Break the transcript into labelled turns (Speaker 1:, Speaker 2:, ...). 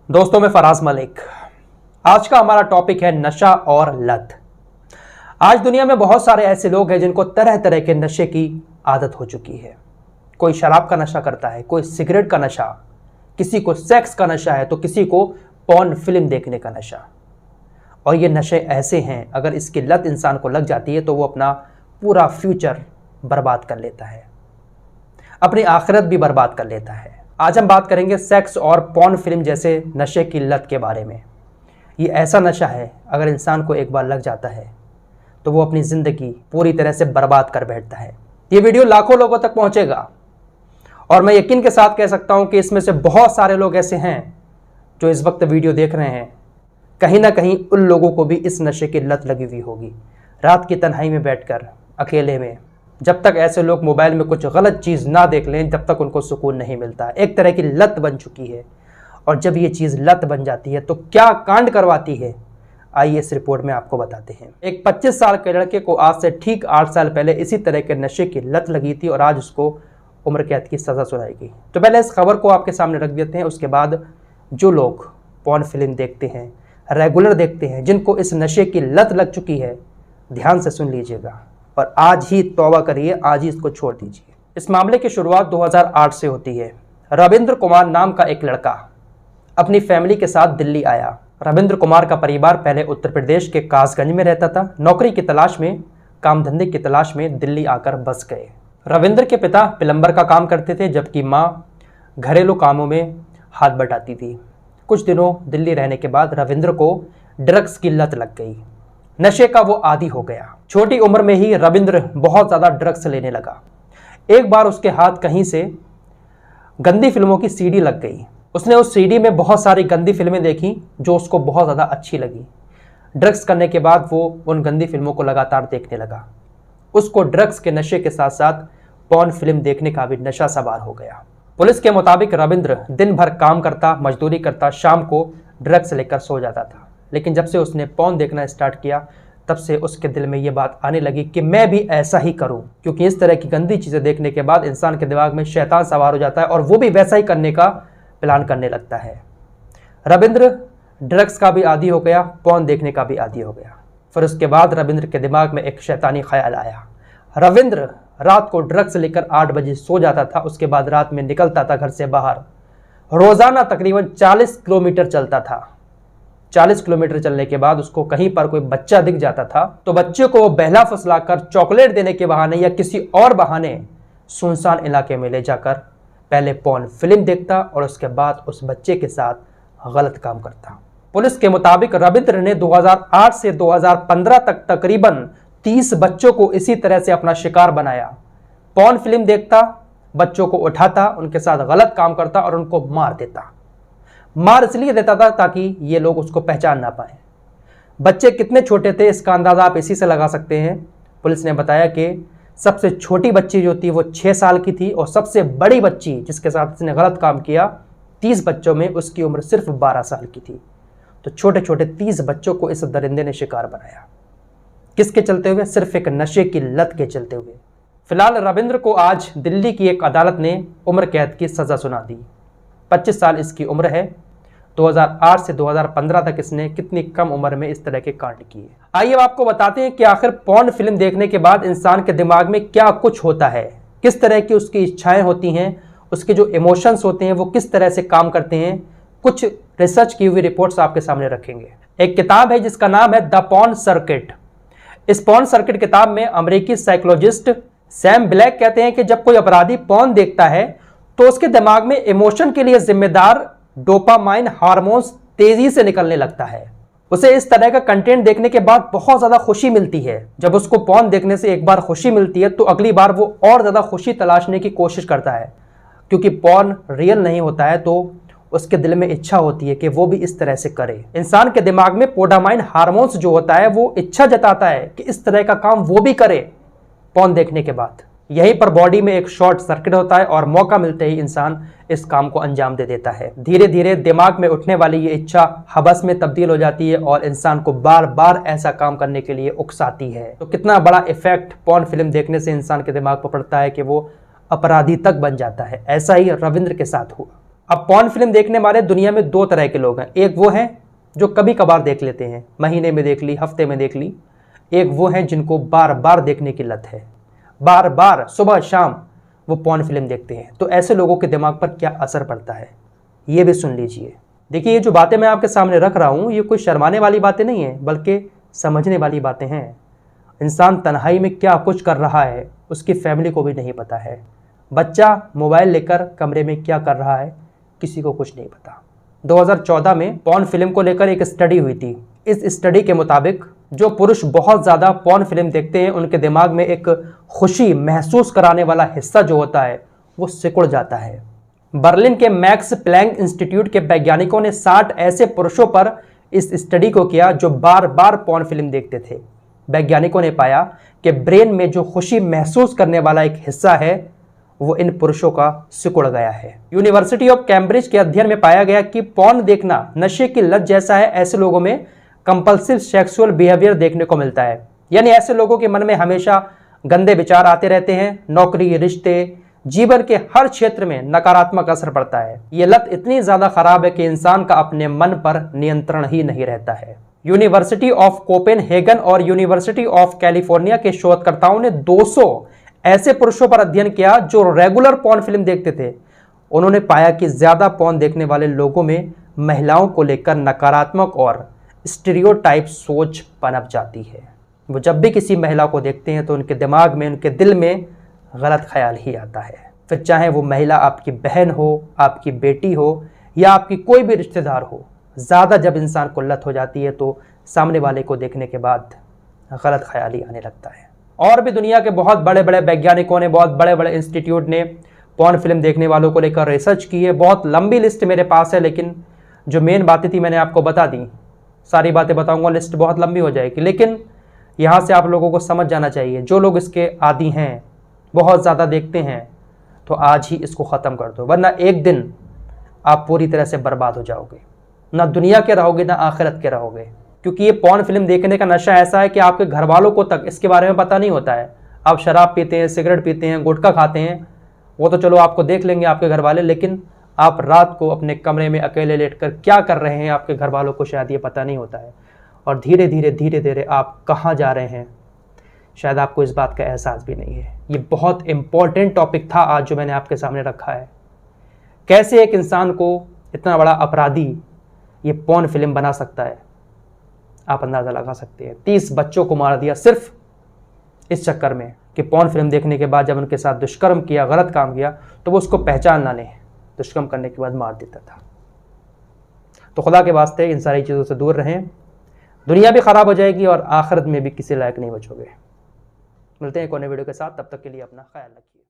Speaker 1: दोस्तों, मैं फराज मलिक। आज का हमारा टॉपिक है नशा और लत। आज दुनिया में बहुत सारे ऐसे लोग हैं जिनको तरह तरह के नशे की आदत हो चुकी है। कोई शराब का नशा करता है, कोई सिगरेट का नशा, किसी को सेक्स का नशा है तो किसी को पॉर्न फिल्म देखने का नशा। और ये नशे ऐसे हैं, अगर इसकी लत इंसान को लग जाती है तो वो अपना पूरा फ्यूचर बर्बाद कर लेता है, अपनी आखिरत भी बर्बाद कर लेता है। आज हम बात करेंगे सेक्स और पॉर्न फिल्म जैसे नशे की लत के बारे में। ये ऐसा नशा है, अगर इंसान को एक बार लग जाता है तो वो अपनी ज़िंदगी पूरी तरह से बर्बाद कर बैठता है। ये वीडियो लाखों लोगों तक पहुंचेगा और मैं यकीन के साथ कह सकता हूं कि इसमें से बहुत सारे लोग ऐसे हैं जो इस वक्त वीडियो देख रहे हैं, कहीं ना कहीं उन लोगों को भी इस नशे की लत लगी हुई होगी। रात की तन्हाई में बैठकर अकेले में, जब तक ऐसे लोग मोबाइल में कुछ गलत चीज़ ना देख लें तब तक उनको सुकून नहीं मिलता। एक तरह की लत बन चुकी है और जब ये चीज़ लत बन जाती है तो क्या कांड करवाती है, आइए इस रिपोर्ट में आपको बताते हैं। एक 25 साल के लड़के को आज से ठीक 8 साल पहले इसी तरह के नशे की लत लगी थी और आज उसको उम्र कैद की सज़ा सुनाई गई। तो पहले इस खबर को आपके सामने रख देते हैं, उसके बाद जो लोग पॉर्न फिल्म देखते हैं, रेगुलर देखते हैं, जिनको इस नशे की लत लग चुकी है, ध्यान से सुन लीजिएगा और आज ही तौबा करिए, आज ही इसको छोड़ दीजिए। इस मामले की शुरुआत 2008 से होती है। रविंद्र कुमार नाम का एक लड़का अपनी फैमिली के साथ दिल्ली आया। रविंद्र कुमार का परिवार पहले उत्तर प्रदेश के कासगंज में रहता था। नौकरी की तलाश में, काम धंधे की तलाश में दिल्ली आकर बस गए। रविंद्र के पिता प्लम्बर का काम करते थे जबकि माँ घरेलू कामों में हाथ बटाती थी। कुछ दिनों दिल्ली रहने के बाद रविंद्र को ड्रग्स की लत लग गई। नशे का वो आदी हो गया। छोटी उम्र में ही रविंद्र बहुत ज़्यादा ड्रग्स लेने लगा। एक बार उसके हाथ कहीं से गंदी फिल्मों की सीडी लग गई। उसने उस सीडी में बहुत सारी गंदी फिल्में देखी जो उसको बहुत ज़्यादा अच्छी लगी। ड्रग्स करने के बाद वो उन गंदी फिल्मों को लगातार देखने लगा। उसको ड्रग्स के नशे के साथ साथ पॉर्न फिल्म देखने का भी नशा सवार हो गया। पुलिस के मुताबिक रविंद्र दिन भर काम करता, मजदूरी करता, शाम को ड्रग्स लेकर सो जाता था। लेकिन जब से उसने पॉर्न देखना स्टार्ट किया तब से उसके दिल में ये बात आने लगी कि मैं भी ऐसा ही करूं, क्योंकि इस तरह की गंदी चीज़ें देखने के बाद इंसान के दिमाग में शैतान सवार हो जाता है और वो भी वैसा ही करने का प्लान करने लगता है। रविंद्र ड्रग्स का भी आदी हो गया, पॉर्न देखने का भी आदी हो गया। फिर उसके बाद रविंद्र के दिमाग में एक शैतानी ख्याल आया। रविंद्र रात को ड्रग्स लेकर 8 बजे सो जाता था। उसके बाद रात में निकलता था घर से बाहर। रोज़ाना तकरीबन 40 किलोमीटर चलता था। 40 किलोमीटर चलने के बाद उसको कहीं पर कोई बच्चा दिख जाता था तो बच्चे को वो बहला फुसलाकर चॉकलेट देने के बहाने या किसी और बहाने सुनसान इलाके में ले जाकर पहले पॉर्न फिल्म देखता और उसके बाद उस बच्चे के साथ गलत काम करता। पुलिस के मुताबिक रविंद्र ने 2008 से 2015 तक तकरीबन 30 बच्चों को इसी तरह से अपना शिकार बनाया। पॉर्न फिल्म देखता, बच्चों को उठाता, उनके साथ गलत काम करता और उनको मार देता। मार इसलिए देता था ताकि ये लोग उसको पहचान ना पाए। बच्चे कितने छोटे थे इसका अंदाज़ा आप इसी से लगा सकते हैं। पुलिस ने बताया कि सबसे छोटी बच्ची जो थी वो 6 साल की थी और सबसे बड़ी बच्ची जिसके साथ इसने गलत काम किया 30 बच्चों में, उसकी उम्र सिर्फ 12 साल की थी। तो छोटे छोटे 30 बच्चों को इस दरिंदे ने शिकार बनाया। किसके चलते हुए? सिर्फ एक नशे की लत के चलते हुए। फिलहाल रविंद्र को आज दिल्ली की एक अदालत ने उम्र कैद की सज़ा सुना दी। 25 साल इसकी उम्र है। 2008 से 2015 तक इसने कितनी कम उम्र में इस तरह के कांड किए। आइए अब आपको बताते हैं कि आखिर पॉर्न फिल्म देखने के बाद इंसान के दिमाग में क्या कुछ होता है, किस तरह की उसकी इच्छाएं होती हैं, उसके जो इमोशंस होते हैं वो किस तरह से काम करते हैं। कुछ रिसर्च की हुई रिपोर्ट्स आपके सामने रखेंगे। एक किताब है जिसका नाम है द पॉर्न सर्किट। इस पॉर्न सर्किट किताब में अमेरिकी साइकोलॉजिस्ट सैम ब्लैक कहते हैं कि जब कोई अपराधी पॉर्न देखता है तो उसके दिमाग में इमोशन के लिए जिम्मेदार डोपामाइन हार्मोन्स तेजी से निकलने लगता है। उसे इस तरह का कंटेंट देखने के बाद बहुत ज्यादा खुशी मिलती है। जब उसको पॉर्न देखने से एक बार खुशी मिलती है तो अगली बार वो और ज्यादा खुशी तलाशने की कोशिश करता है, क्योंकि पॉर्न रियल नहीं होता है तो उसके दिल में इच्छा होती है कि वो भी इस तरह से करे। इंसान के दिमाग में डोपामाइन हार्मोन्स जो होता है वो इच्छा जताता है कि इस तरह का काम वो भी करे पॉर्न देखने के बाद। यहीं पर बॉडी में एक शॉर्ट सर्किट होता है और मौका मिलते ही इंसान इस काम को अंजाम दे देता है। धीरे धीरे दिमाग में उठने वाली ये इच्छा हवस में तब्दील हो जाती है और इंसान को बार बार ऐसा काम करने के लिए उकसाती है। तो कितना बड़ा इफेक्ट पॉर्न फिल्म देखने से इंसान के दिमाग पर पड़ता है कि वो अपराधी तक बन जाता है। ऐसा ही रविंद्र के साथ हुआ। अब पॉर्न फिल्म देखने वाले दुनिया में दो तरह के लोग हैं। एक वो हैं जो कभी कभार देख लेते हैं, महीने में देख ली, हफ्ते में देख ली। एक वो हैं जिनको बार बार देखने की लत है, बार बार सुबह शाम वो पॉर्न फिल्म देखते हैं। तो ऐसे लोगों के दिमाग पर क्या असर पड़ता है ये भी सुन लीजिए। देखिए, ये जो बातें मैं आपके सामने रख रहा हूँ ये कोई शर्माने वाली बातें नहीं है, बल्कि समझने वाली बातें हैं। इंसान तन्हाई में क्या कुछ कर रहा है उसकी फैमिली को भी नहीं पता है। बच्चा मोबाइल लेकर कमरे में क्या कर रहा है किसी को कुछ नहीं पता। 2014 में पॉर्न फिल्म को लेकर एक स्टडी हुई थी। इस स्टडी के मुताबिक जो पुरुष बहुत ज़्यादा पॉर्न फिल्म देखते हैं उनके दिमाग में एक खुशी महसूस कराने वाला हिस्सा जो होता है वो सिकुड़ जाता है। बर्लिन के मैक्स प्लैंक इंस्टीट्यूट के वैज्ञानिकों ने 60 ऐसे पुरुषों पर इस स्टडी को किया जो बार बार पॉर्न फिल्म देखते थे। वैज्ञानिकों ने पाया कि ब्रेन में जो खुशी महसूस करने वाला एक हिस्सा है वो इन पुरुषों का सिकुड़ गया है। यूनिवर्सिटी ऑफ कैम्ब्रिज के अध्ययन में पाया गया कि पॉर्न देखना नशे की लत जैसा है। ऐसे लोगों में कंपल्सिव सेक्सुअल बिहेवियर देखने को मिलता है, यानी ऐसे लोगों के मन में हमेशा गंदे विचार आते रहते हैं। नौकरी, रिश्ते, जीवन के हर क्षेत्र में नकारात्मक असर पड़ता है। ये लत इतनी ज्यादा खराब है कि इंसान का अपने मन पर नियंत्रण ही नहीं रहता है। यूनिवर्सिटी ऑफ कोपेनहेगन और यूनिवर्सिटी ऑफ कैलिफोर्निया के शोधकर्ताओं ने 200 ऐसे पुरुषों पर अध्ययन किया जो रेगुलर पॉर्न फिल्म देखते थे। उन्होंने पाया कि ज्यादा पॉर्न देखने वाले लोगों में महिलाओं को लेकर नकारात्मक और स्टीरियोटाइप सोच पनप जाती है। वो जब भी किसी महिला को देखते हैं तो उनके दिमाग में, उनके दिल में गलत ख्याल ही आता है। फिर चाहे वो महिला आपकी बहन हो, आपकी बेटी हो या आपकी कोई भी रिश्तेदार हो। ज़्यादा जब इंसान को लत हो जाती है तो सामने वाले को देखने के बाद गलत ख्याल ही आने लगता है। और भी दुनिया के बहुत बड़े बड़े वैज्ञानिकों ने, बहुत बड़े बड़े इंस्टीट्यूट ने पॉर्न फिल्म देखने वालों को लेकर रिसर्च की है। बहुत लंबी लिस्ट मेरे पास है, लेकिन जो मेन बातें थी मैंने आपको बता दी। सारी बातें बताऊंगा, लिस्ट बहुत लंबी हो जाएगी, लेकिन यहाँ से आप लोगों को समझ जाना चाहिए। जो लोग इसके आदी हैं, बहुत ज़्यादा देखते हैं, तो आज ही इसको ख़त्म कर दो, वरना एक दिन आप पूरी तरह से बर्बाद हो जाओगे। ना दुनिया के रहोगे ना आखिरत के रहोगे, क्योंकि ये पॉर्न फिल्म देखने का नशा ऐसा है कि आपके घर वालों को तक इसके बारे में पता नहीं होता है। आप शराब पीते हैं, सिगरेट पीते हैं, गुटखा खाते हैं, वो तो चलो आपको देख लेंगे आपके घर वाले, लेकिन आप रात को अपने कमरे में अकेले लेटकर क्या कर रहे हैं आपके घर वालों को शायद ये पता नहीं होता है। और धीरे धीरे आप कहाँ जा रहे हैं शायद आपको इस बात का एहसास भी नहीं है। ये बहुत इंपॉर्टेंट टॉपिक था आज जो मैंने आपके सामने रखा है। कैसे एक इंसान को इतना बड़ा अपराधी ये पॉर्न फिल्म बना सकता है, आप अंदाज़ा लगा सकते हैं। 30 बच्चों को मार दिया सिर्फ इस चक्कर में कि पॉर्न फिल्म देखने के बाद जब उनके साथ दुष्कर्म किया, गलत काम किया, तो वो उसको पहचान ना लें, दुष्कर्म करने के बाद मार देता था। तो खुदा के वास्ते इन सारी चीज़ों से दूर रहें, दुनिया भी ख़राब हो जाएगी और आखिरत में भी किसी लायक नहीं बचोगे। मिलते हैं एक और नए वीडियो के साथ, तब तक के लिए अपना ख्याल रखिए।